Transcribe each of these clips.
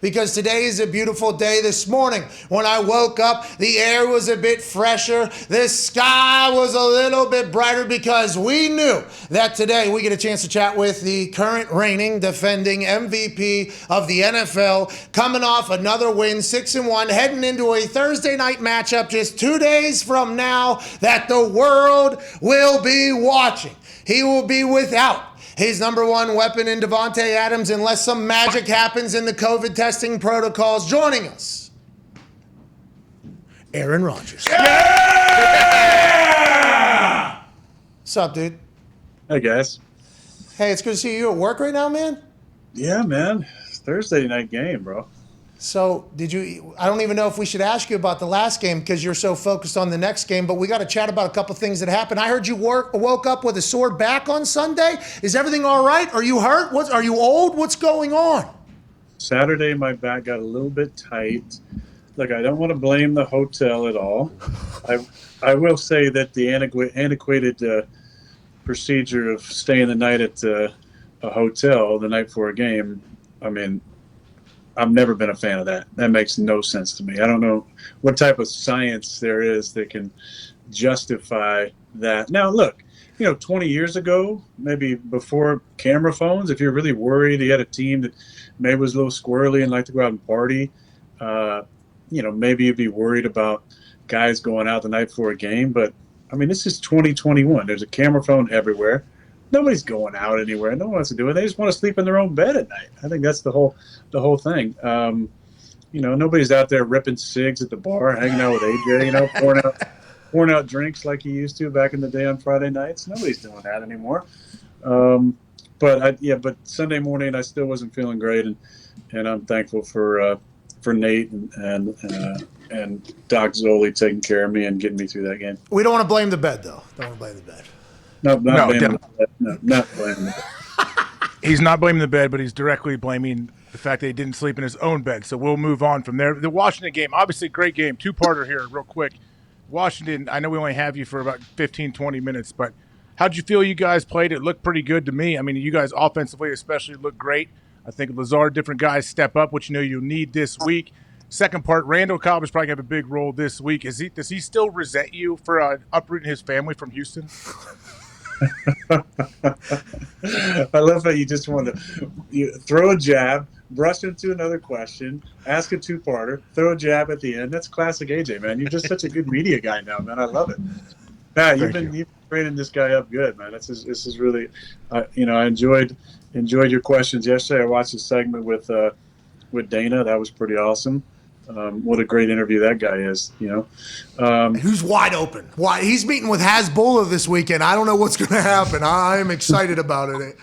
Because today is a beautiful day. This morning, when I woke up, the air was a bit fresher. The sky was a little bit brighter because we knew that today we get a chance to chat with the current reigning, defending MVP of the NFL, coming off another win, 6-1, heading into a Thursday night matchup just 2 days from now that the world will be watching. He will be without his number one weapon in Davante Adams unless some magic happens in the COVID testing protocols. Joining us, Aaron Rodgers. Yeah! What's up, dude? Hey, guys. Hey, it's good to see you at work right now, man. Yeah, man. It's Thursday night game, bro. So I don't even know if we should ask you about the last game because you're so focused on the next game, but we got to chat about a couple things that happened. I heard you woke up with a sore back on Sunday. Is everything all right? Are you hurt? Are you old? What's going on? Saturday, my back got a little bit tight. Look, I don't want to blame the hotel at all. I will say that the antiquated procedure of staying the night at a hotel the night before a game, I mean, I've never been a fan of that. That makes no sense to me. I don't know what type of science there is that can justify that. Now, look, 20 years ago, maybe before camera phones, if you're really worried, you had a team that maybe was a little squirrely and liked to go out and party, maybe you'd be worried about guys going out the night before a game. But, I mean, this is 2021. There's a camera phone everywhere. Nobody's going out anywhere. No one wants to do it. They just want to sleep in their own bed at night. I think that's the whole thing. Nobody's out there ripping cigs at the bar, hanging out with AJ, pouring out drinks like you used to back in the day on Friday nights. Nobody's doing that anymore. But Sunday morning I still wasn't feeling great, and I'm thankful for Nate and Doc Zoli taking care of me and getting me through that game. We don't want to blame the bed, though. Don't want to blame the bed. Not blaming it. He's not blaming the bed, but he's directly blaming the fact that he didn't sleep in his own bed. So we'll move on from there. The Washington game, obviously great game. Two-parter here real quick. Washington, I know we only have you for about 15, 20 minutes, but how'd you feel you guys played? It looked pretty good to me. I mean, you guys offensively especially looked great. I think Lazard, different guys step up, which you need this week. Second part, Randall Cobb is probably going to have a big role this week. Does he still resent you for uprooting his family from Houston? I love how you just want to throw a jab, brush into another question, ask a two-parter, throw a jab at the end. That's classic AJ, man. You're just such a good media guy now, man. I love it. Pat, you've been training this guy up good, man. This is really, I enjoyed your questions yesterday. I watched a segment with Dana. That was pretty awesome. What a great interview that guy is, Who's wide open? He's meeting with Hasbulla this weekend. I don't know what's going to happen. I'm excited about it.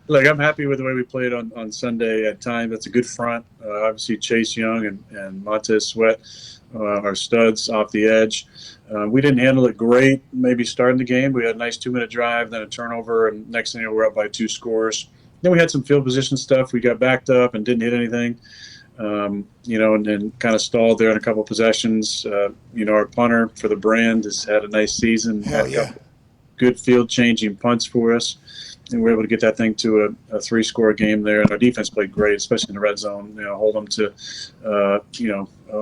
Look, I'm happy with the way we played on Sunday at times. That's a good front. Obviously, Chase Young and Montez Sweat are studs off the edge. We didn't handle it great, maybe starting the game. We had a nice 2-minute drive, then a turnover, and next thing we're up by 2 scores. Then we had some field position stuff. We got backed up and didn't hit anything. And then kind of stalled there in a couple of possessions. Our punter for the brand has had a nice season. Hell yeah. Good field-changing punts for us. And we were able to get that thing to a 3-score game there. And our defense played great, especially in the red zone. Hold them to, I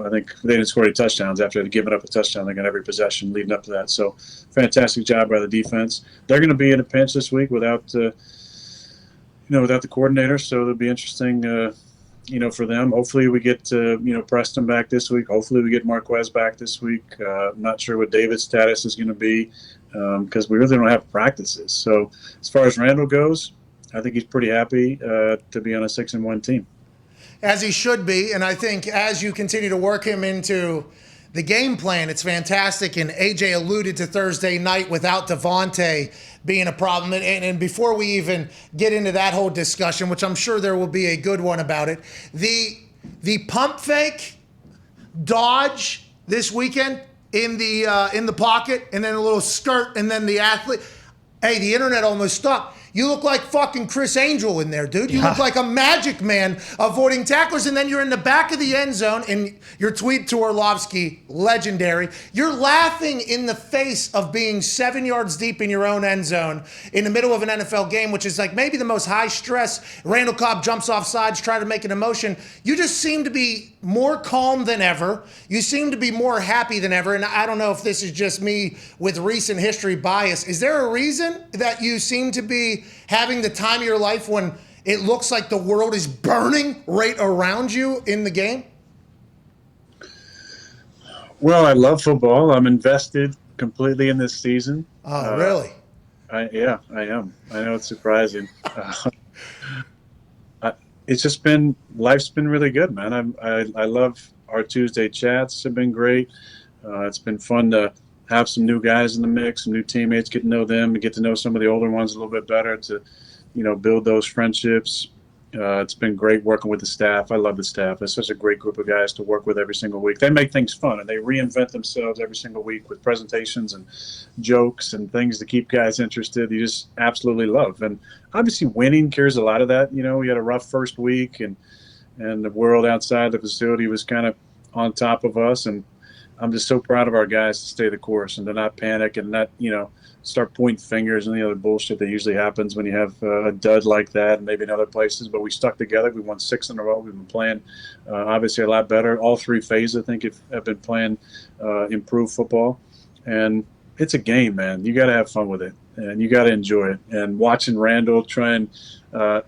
think they didn't score any touchdowns after they'd given up a touchdown. They got every possession leading up to that. So fantastic job by the defense. They're going to be in a pinch this week without the coordinator. So it'll be interesting, for them. Hopefully we get, Preston back this week. Hopefully we get Marquez back this week. I'm not sure what David's status is going to be because we really don't have practices. So as far as Randall goes, I think he's pretty happy to be on a 6-1 team. As he should be, and I think as you continue to work him into the game plan, it's fantastic. And AJ alluded to Thursday night without Davante being a problem. And before we even get into that whole discussion, which I'm sure there will be a good one about it, the pump fake dodge this weekend in the pocket, and then a little skirt, and then the athlete. Hey, the internet almost stopped. you look like fucking Chris Angel in there, dude. You look like a magic man avoiding tacklers, and then you're in the back of the end zone, and your tweet to Orlovsky, legendary. You're laughing in the face of being 7 yards deep in your own end zone in the middle of an NFL game, which is like maybe the most high stress. Randall Cobb jumps off sides, try to make an emotion. You just seem to be more calm than ever. You seem to be more happy than ever. And I don't know if this is just me with recent history bias. Is there a reason that you seem to be having the time of your life when it looks like the world is burning right around you in the game? Well, I love football. I'm invested completely in this season. Oh, really? I am. I know it's surprising. It's just been, life's been really good, man. I love our Tuesday chats have been great. It's been fun to have some new guys in the mix, some new teammates, get to know them, and get to know some of the older ones a little bit better to, build those friendships. It's been great working with the staff. I love the staff. It's such a great group of guys to work with every single week. They make things fun, and they reinvent themselves every single week with presentations and jokes and things to keep guys interested. You just absolutely love. And obviously winning carries a lot of that. We had a rough first week, and the world outside the facility was kind of on top of us. And I'm just so proud of our guys to stay the course and to not panic and not, start pointing fingers and the other bullshit that usually happens when you have a dud like that and maybe in other places. But we stuck together. We won 6 in a row. We've been playing obviously a lot better. All 3 phases, I think, have been playing improved football. And it's a game, man. You got to have fun with it, and you got to enjoy it. And watching Randall try and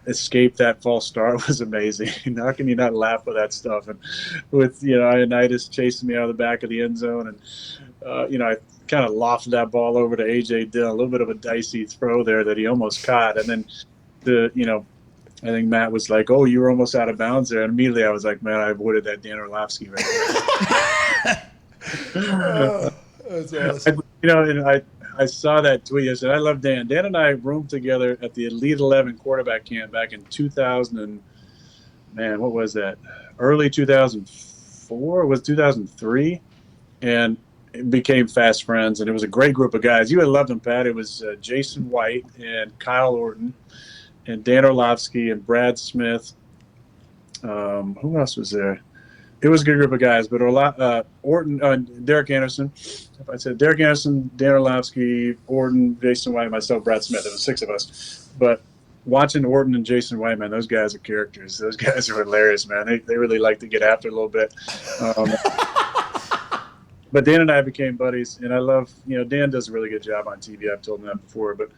escape that false start was amazing. How can you not laugh with that stuff? And with, Ioannidis chasing me out of the back of the end zone, and, I kind of lofted that ball over to A.J. Dillon, a little bit of a dicey throw there that he almost caught. And then I think Matt was like, "Oh, you were almost out of bounds there." And immediately I was like, "Man, I avoided that Dan Orlovsky right there." That's awesome. And I saw that tweet yesterday. I love Dan. Dan and I roomed together at the Elite 11 quarterback camp back in 2000 and, man, what was that? Early 2004? It was 2003. And became fast friends, and it was a great group of guys. You would have loved them, Pat. It was Jason White and Kyle Orton and Dan Orlovsky and Brad Smith. Who else was there? It was a good group of guys, but Orton, Derek Anderson. If I said Derek Anderson, Dan Orlovsky, Orton, Jason White, myself, Brad Smith, it was 6 of us. But watching Orton and Jason White, man, those guys are characters. Those guys are hilarious, man. They really like to get after it a little bit. But Dan and I became buddies, and I love, Dan does a really good job on TV. I've told him that before, but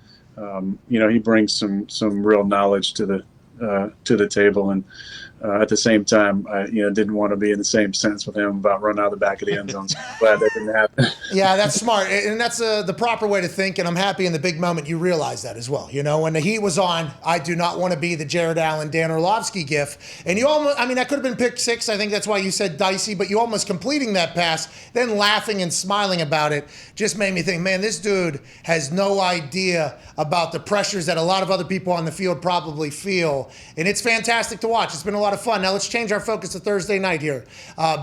he brings some real knowledge to the table, and at the same time, I didn't want to be in the same sentence with him about running out of the back of the end zone. So I'm glad that didn't happen. Yeah, that's smart, and that's the proper way to think. And I'm happy in the big moment you realize that as well. When the heat was on, I do not want to be the Jared Allen, Dan Orlovsky gif. And you almost, that could have been pick 6. I think that's why you said dicey, but you almost completing that pass, then laughing and smiling about it, just made me think, man, this dude has no idea about the pressures that a lot of other people on the field probably feel. And it's fantastic to watch. It's been a lot of fun. Now let's change our focus to Thursday night here.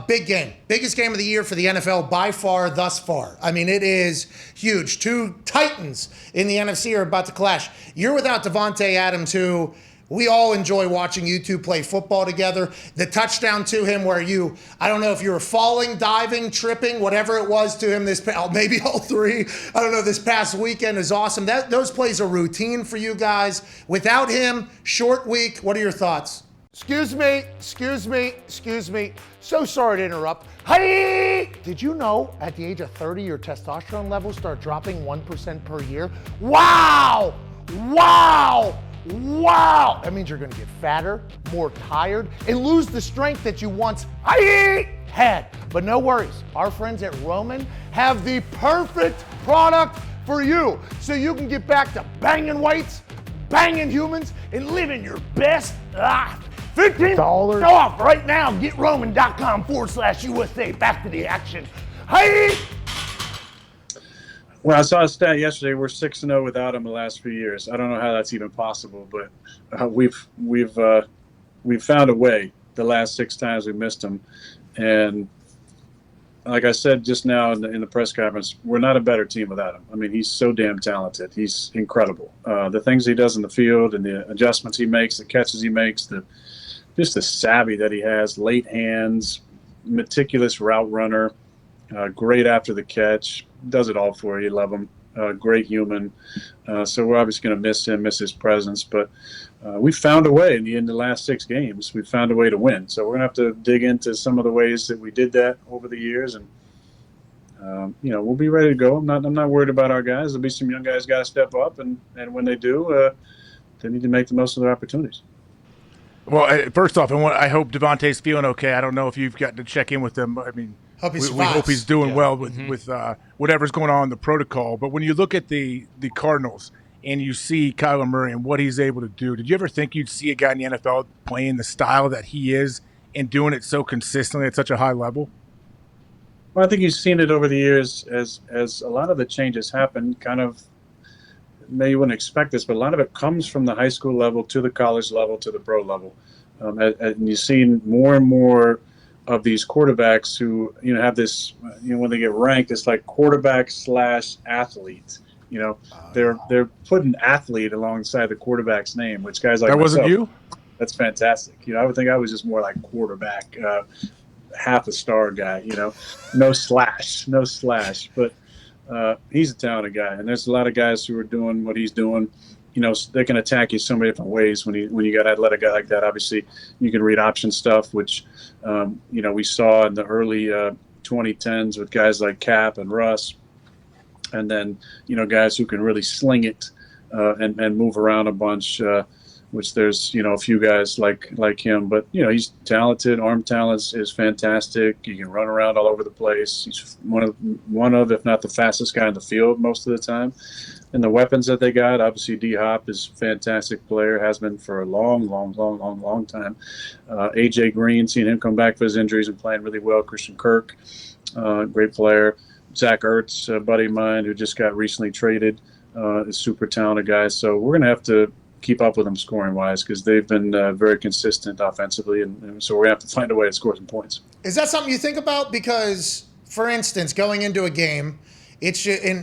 Big game. Biggest game of the year for the NFL by far thus far. It is huge. 2 titans in the NFC are about to clash. You're without Devontae Adams, who we all enjoy watching you two play football together. The touchdown to him where I don't know if you were falling, diving, tripping, whatever it was to him maybe all 3. I don't know, this past weekend is awesome. Those plays are routine for you guys. Without him, short week. What are your thoughts? Excuse me. So sorry to interrupt. Hey! Did you know at the age of 30, your testosterone levels start dropping 1% per year? Wow! That means you're gonna get fatter, more tired, and lose the strength that you once had. But no worries, our friends at Roman have the perfect product for you, so you can get back to banging weights, banging humans, and living your best life. $15 off right now. Get Roman.com/USA. Back to the action. Hey! Well, I saw a stat yesterday. We're 6-0 without him the last few years. I don't know how that's even possible, but we've found a way the last 6 times we missed him, and like I said just now in the press conference, we're not a better team without him. I mean, he's so damn talented. He's incredible. The things he does in the field and the adjustments he makes, the catches he makes, just the savvy that he has, late hands, meticulous route runner, great after the catch, does it all for you. Love him. Great human. So we're obviously going to miss him, miss his presence. But we found a way in the last 6 games. We found a way to win. So we're going to have to dig into some of the ways that we did that over the years. And, we'll be ready to go. I'm not worried about our guys. There'll be some young guys got to step up. And when they do, they need to make the most of their opportunities. Well, first off, I hope Devontae's feeling okay. I don't know if you've gotten to check in with him. I mean, we hope he's doing well with whatever's going on in the protocol. But when you look at the Cardinals and you see Kyler Murray and what he's able to do, did you ever think you'd see a guy in the NFL playing the style that he is and doing it so consistently at such a high level? Well, I think you've seen it over the years as a lot of the changes happen. Kind of, maybe you wouldn't expect this, but a lot of it comes from the high school level to the college level to the pro level. And you've seen more and more of these quarterbacks who, have this, when they get ranked, it's like quarterback / athlete. They're putting athlete alongside the quarterback's name, which guys like that wasn't myself, you? That's fantastic. I would think I was just more like quarterback, half a star guy, no slash. But he's a talented guy. And there's a lot of guys who are doing what he's doing. They can attack you so many different ways when you got an athletic guy like that. Obviously, you can read option stuff, which, we saw in the early 2010s with guys like Cap and Russ. And then, guys who can really sling it and move around a bunch, which there's, a few guys like him. But, he's talented. Arm talent is fantastic. He can run around all over the place. He's one of, if not the fastest guy in the field most of the time. And the weapons that they got, obviously D-Hop is a fantastic player, has been for a long time. A.J. Green, seeing him come back for his injuries and playing really well. Christian Kirk, great player. Zach Ertz, a buddy of mine who just got recently traded, is a super talented guy. So we're going to have to keep up with them scoring-wise because they've been very consistent offensively. And so we're going to have to find a way to score some points. Is that something you think about? Because, for instance, going into a game, and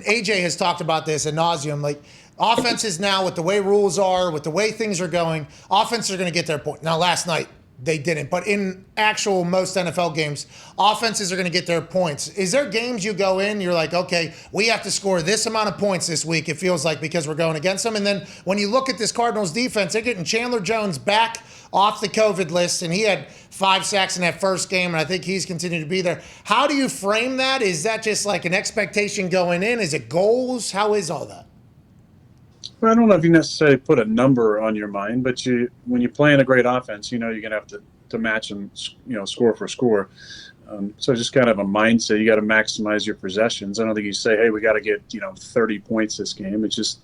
AJ has talked about this ad nauseum, like offenses now with the way rules are, with the way things are going, offenses are going to get their point. Now, last night they didn't, but in actual most NFL games, offenses are going to get their points. Is there games you go in, you're like, okay, we have to score this amount of points this week, it feels like, because we're going against them? And then when you look at this Cardinals defense, they're getting Chandler Jones back off the COVID list, and he had 5 sacks in that first game, and I think he's continued to be there. How do you frame that? Is that just like an expectation going in? Is it goals? How is all that? Well, I don't know if you necessarily put a number on your mind, but when you're playing a great offense, you're going to have to match them, score for score. So just kind of a mindset. You got to maximize your possessions. I don't think you say, hey, we got to get 30 points this game. It's just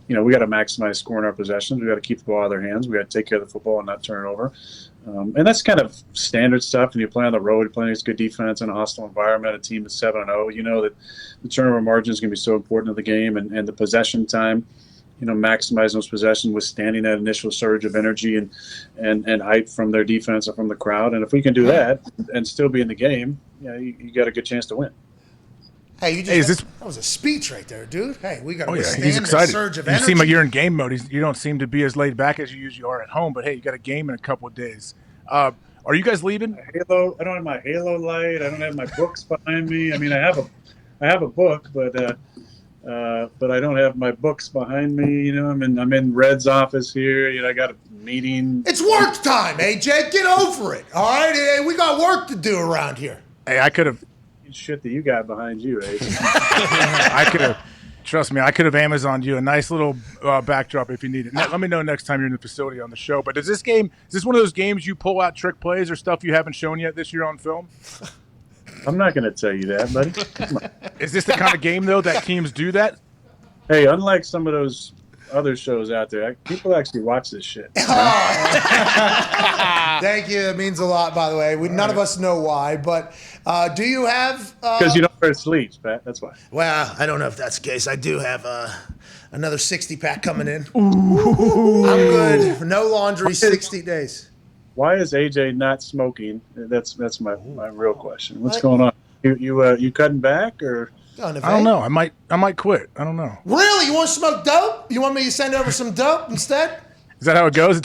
we got to maximize scoring our possessions. We got to keep the ball out of their hands. We got to take care of the football and not turn it over. And that's kind of standard stuff. When you play on the road, you're playing against good defense in a hostile environment, a team that's 7-0, you know that the turnover margin is going to be so important to the game, and the possession time, maximize those possessions, withstanding that initial surge of energy and hype from their defense and from the crowd. And if we can do that and still be in the game, you got a good chance to win. Hey, that was a speech right there, dude. Hey, we got to withstand he's excited. the surge of energy. You seem like you're in game mode. You don't seem to be as laid back as you usually are at home, but hey, you got a game in a couple of days. Are you guys leaving? Halo. I don't have my Halo light. I don't have my books behind me. I mean, I have a book, but I don't have my books behind me. I'm in Red's office here. I got a meeting. It's work time, AJ. Get over it. All right, hey, we got work to do around here. Hey, I could have. Shit that you got behind you, AJ. I could have. Trust me, I could have Amazoned you a nice little backdrop if you need it. Let me know next time you're in the facility on the show. But is this one of those games you pull out trick plays or stuff you haven't shown yet this year on film? I'm not going to tell you that, buddy. Come on. Is this the kind of game, though, that teams do that? Hey, unlike some of those other shows out there, people actually watch this shit. Thank you. It means a lot, by the way. None of us know why, but do you have... Because you don't wear sleeves, Pat. That's why. Well, I don't know if that's the case. I do have another 60-pack coming in. Ooh. I'm good. No laundry, 60 days. Why is AJ not smoking? That's my real question. What's going on? You cutting back or? Going to I don't vape? know. I might quit. I don't know. Really? You want to smoke dope? You want me to send over some dope instead? Is that how it goes?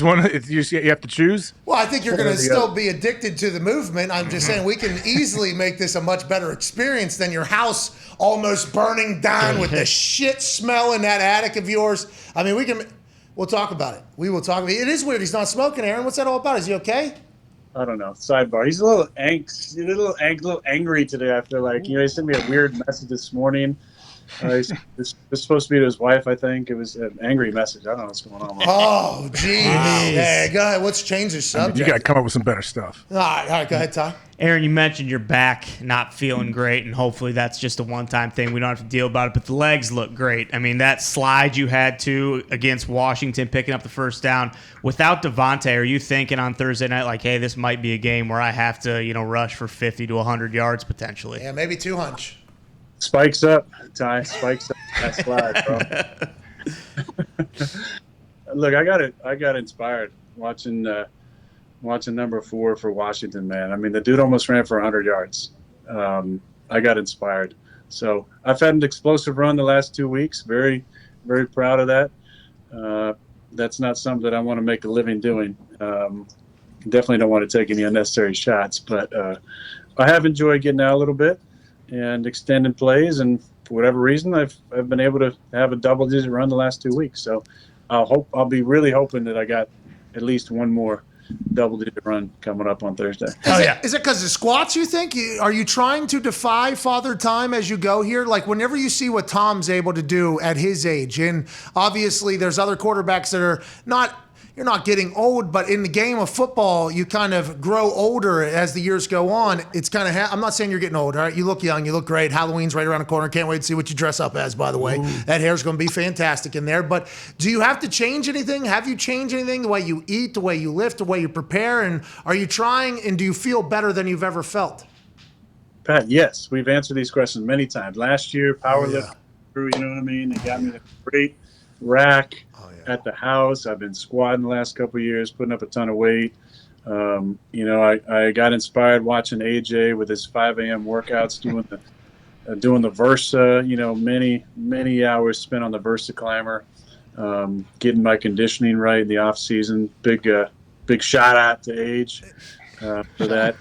You have to choose. Well, I think you're going to Yeah. still be addicted to the movement. I'm just saying we can easily make this a much better experience than your house almost burning down with the shit smell in that attic of yours. I mean, we'll talk about it. We will talk about it. It is weird. He's not smoking, Aaron. What's that all about? Is he okay? I don't know. Sidebar. He's a little little angry today. I feel like he sent me a weird message this morning. This was supposed to be to his wife, I think. It was an angry message. I don't know what's going on. Oh, jeez. Yeah, go ahead. Let's change the subject. You got to come up with some better stuff. All right, go ahead, Ty. Aaron, you mentioned your back not feeling great, and hopefully that's just a one-time thing. We don't have to deal about it, but the legs look great. I mean, that slide you had to against Washington, picking up the first down. Without Devontae, are you thinking on Thursday night, like, hey, this might be a game where I have to, rush for 50 to 100 yards potentially? Yeah, maybe 200. Spikes up, Ty. Spikes up that slide, bro. Look, I got inspired watching number 4 for Washington, man. I mean, the dude almost ran for 100 yards. I got inspired. So I've had an explosive run the last 2 weeks. Very, very proud of that. That's not something that I want to make a living doing. Definitely don't want to take any unnecessary shots, but I have enjoyed getting out a little bit and extending plays, and for whatever reason, I've been able to have a double-digit run the last 2 weeks. So I'll be really hoping that I got at least one more double-digit run coming up on Thursday. Is it because of squats, you think? Are you trying to defy Father Time as you go here? Like, whenever you see what Tom's able to do at his age, and obviously there's other quarterbacks that are not – you're not getting old, but in the game of football, you kind of grow older as the years go on. It's kind of I'm not saying you're getting old, all right? You look young. You look great. Halloween's right around the corner. Can't wait to see what you dress up as, by the way. Ooh. That hair's going to be fantastic in there. But do you have to change anything? Have you changed anything? The way you eat, the way you lift, the way you prepare? And are you trying, and do you feel better than you've ever felt? Pat, yes. We've answered these questions many times. Last year, powerlifting, you know what I mean? They got me a great rack at the house. I've been squatting the last couple of years, putting up a ton of weight. I got inspired watching AJ with his 5 a.m. workouts, doing the Versa. Many hours spent on the Versa climber, getting my conditioning right in the off season. Big shout out to Age for that.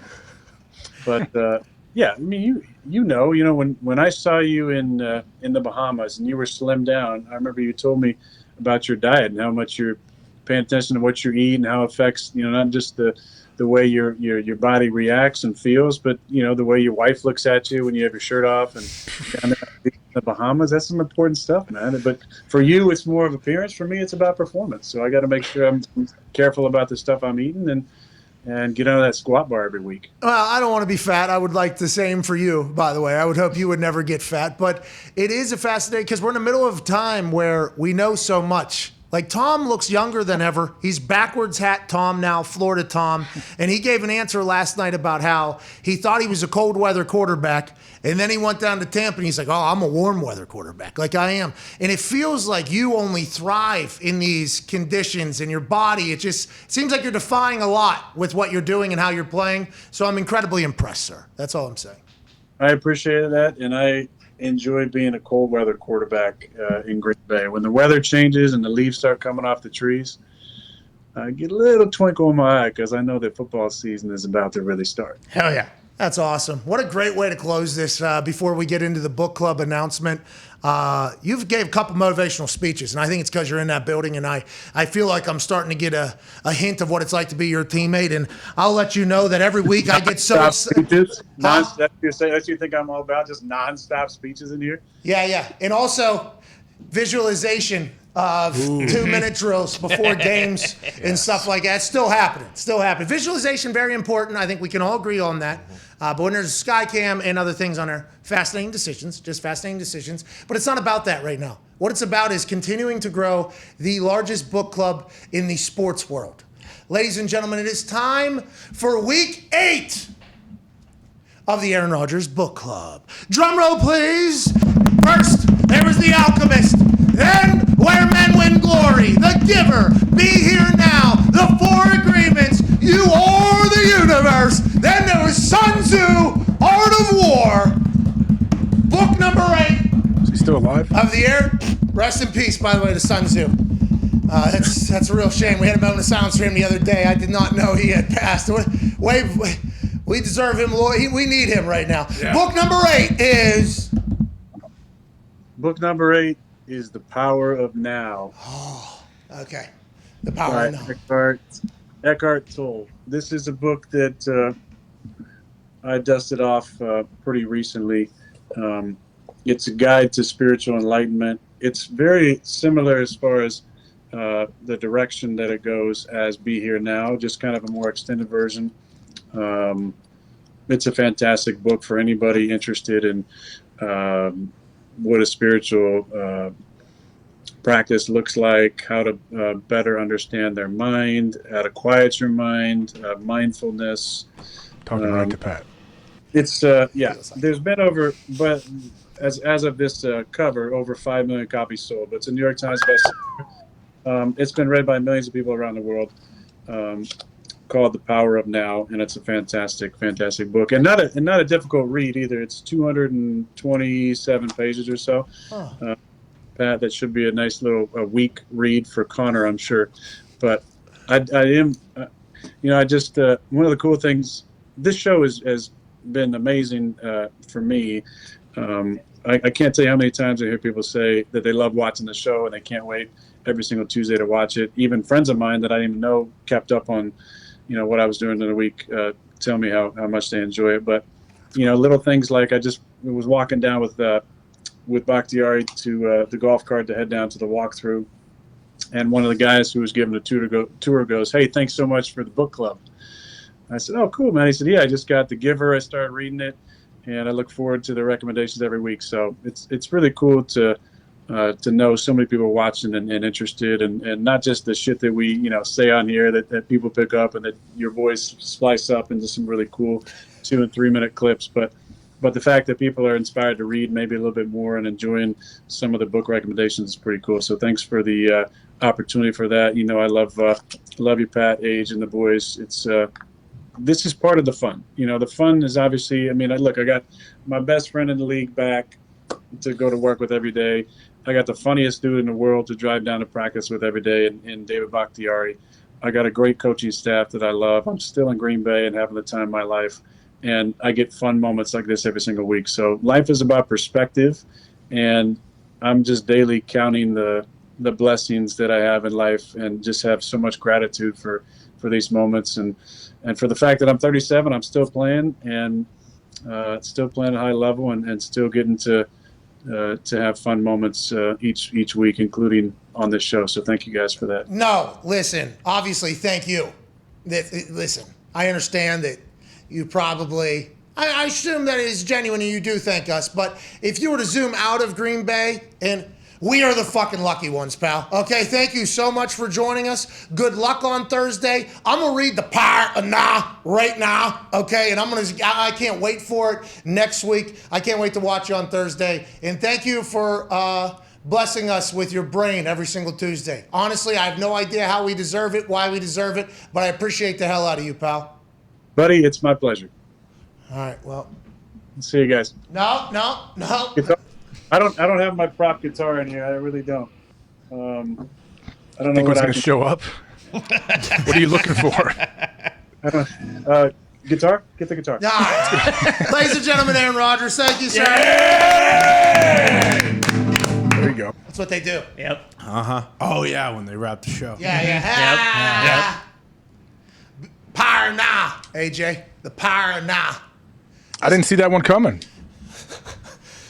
But yeah, I mean, when I saw you in the Bahamas and you were slimmed down, I remember you told me about your diet and how much you're paying attention to what you're eating, how it affects, not just the way your body reacts and feels, but the way your wife looks at you when you have your shirt off and down there in the Bahamas. That's some important stuff, man. But for you, it's more of appearance. For me, it's about performance. So I got to make sure I'm careful about the stuff I'm eating and get out of that squat bar every week. Well, I don't want to be fat. I would like the same for you, by the way. I would hope you would never get fat. But it is a fascinating, because we're in the middle of a time where we know so much. Like, Tom looks younger than ever. He's backwards hat Tom now, Florida Tom. And he gave an answer last night about how he thought he was a cold weather quarterback. And then he went down to Tampa and he's like, oh, I'm a warm weather quarterback, like I am. And it feels like you only thrive in these conditions in your body. It just seems like you're defying a lot with what you're doing and how you're playing. So I'm incredibly impressed, sir. That's all I'm saying. I appreciate that. And I enjoy being a cold weather quarterback in Green Bay. When the weather changes and the leaves start coming off the trees, I get a little twinkle in my eye because I know that football season is about to really start. Hell yeah. That's awesome. What a great way to close this before we get into the book club announcement. You've gave a couple motivational speeches, and I think it's because you're in that building, and I feel like I'm starting to get a hint of what it's like to be your teammate, and I'll let you know that every week I get so excited. That's you think I'm all about, just nonstop speeches in here? Yeah. And also visualization of 2-minute drills before games and stuff like that. It's still happening. Visualization, very important. I think we can all agree on that. But when there's Skycam and other things on there, fascinating decisions. But it's not about that right now. What it's about is continuing to grow the largest book club in the sports world. Ladies and gentlemen, it is time for week 8 of the Aaron Rodgers Book Club. Drum roll, please. First, there was The Alchemist. Then, Where Men Win Glory, The Giver, Be Here Now, The 4 Agreements, You Are the Universe. Then there was Sun Tzu, Art of War. still alive? Of the air, rest in peace, by the way, to Sun Tzu. That's a real shame. We had a moment of silence for him the other day. I did not know he had passed. We deserve him. We need him right now. Yeah. Book number 8 is... Book number 8 is The Power of Now. Oh, okay. The Power of Now. Eckhart Tolle. This is a book that I dusted off pretty recently. It's a guide to spiritual enlightenment. It's very similar as far as the direction that it goes as Be Here Now, just kind of a more extended version. It's a fantastic book for anybody interested in what a spiritual practice looks like, how to better understand their mind, how to quiet your mind, mindfulness. Talking right to Pat. It's there's been but as of this cover, over 5 million copies sold. But it's a New York Times bestseller. It's been read by millions of people around the world. Called The Power of Now, and it's a fantastic book, and not a difficult read either. It's 227 pages or so. Oh. Pat, that should be a nice little week read for Connor, I'm sure. But I am, one of the cool things. This show has been amazing for me. I can't tell you how many times I hear people say that they love watching the show and they can't wait every single Tuesday to watch it. Even friends of mine that I didn't even know kept up on, what I was doing in the week, tell me how much they enjoy it. But, little things like I was walking down with Bakhtiari to the golf cart to head down to the walkthrough. And one of the guys who was giving the tour goes, "Hey, thanks so much for the book club." I said, "Oh, cool, man." He said, "Yeah, I just got The Giver. I started reading it, and I look forward to the recommendations every week." So it's really cool to know so many people watching and interested, and not just the shit that we say on here that people pick up and that your voice splice up into some really cool 2 and 3 minute clips, but the fact that people are inspired to read maybe a little bit more and enjoying some of the book recommendations is pretty cool. So thanks for the opportunity for that. I love you, Pat, Age, and the boys. It's this is part of the fun. The fun is obviously, I got my best friend in the league back to go to work with every day. I got the funniest dude in the world to drive down to practice with every day in David Bakhtiari. I got a great coaching staff that I love. I'm still in Green Bay and having the time of my life. And I get fun moments like this every single week. So life is about perspective, and I'm just daily counting the blessings that I have in life, and just have so much gratitude for these moments, and for the fact that I'm 37, I'm still playing, and still playing at a high level, and still getting to have fun moments each week, including on this show. So thank you guys for that. No, listen, obviously, thank you. Listen, I understand that you probably, I assume that it is genuine and you do thank us, but if you were to zoom out of Green Bay, and we are the fucking lucky ones, pal. Okay, thank you so much for joining us. Good luck on Thursday. I'm going to read The Power of Now right now, okay? And I can't wait for it next week. I can't wait to watch you on Thursday. And thank you for blessing us with your brain every single Tuesday. Honestly, I have no idea how we deserve it, why we deserve it, but I appreciate the hell out of you, pal. Buddy, it's my pleasure. All right, well. See you guys. No. Guitar. I don't have my prop guitar in here. I really don't. I don't know what's going to show up. What are you looking for? Guitar? Get the guitar. All right. Ladies and gentlemen, Aaron Rodgers, thank you, sir. Yay! There you go. That's what they do. Yep. Oh, yeah, when they wrap the show. Yeah. Power now, AJ. The power now. I didn't see that one coming.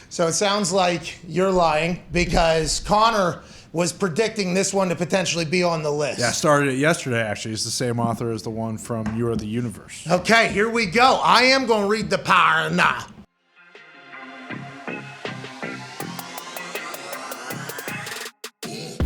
So it sounds like you're lying, because Connor was predicting this one to potentially be on the list. Yeah, I started it yesterday, actually. It's the same author as the one from You Are the Universe. Okay, here we go. I am going to read The Power now.